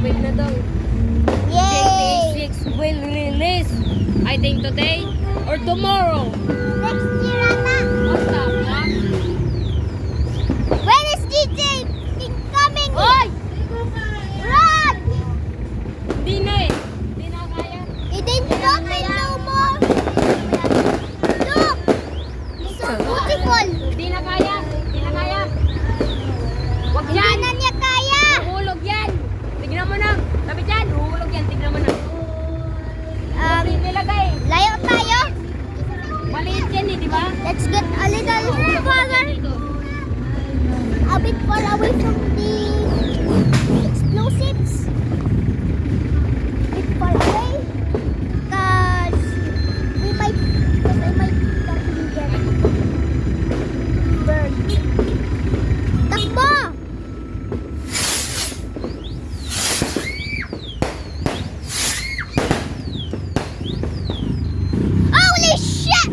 wait na daw. Yay! GTA 6 will release. I think today or tomorrow. Next year ata. What the fuck? When is DJ coming? Oy! Run! Hindi na eh. Hindi na kaya. It didn't open no more. Look! It's so beautiful. Hindi na kaya. Hindi na kaya. Wag Hindi yan. na niya kaya. Huhulog yan. Tignan mo na. Sabi dyan, huhulog yan. Tignan mo na. Hindi nilagay. Layo tayo. Maliit yan eh, di ba? Let's get a little further. A bit far away from the explosives. A bit far away. Cause I might get burned. Takbo! Holy shit!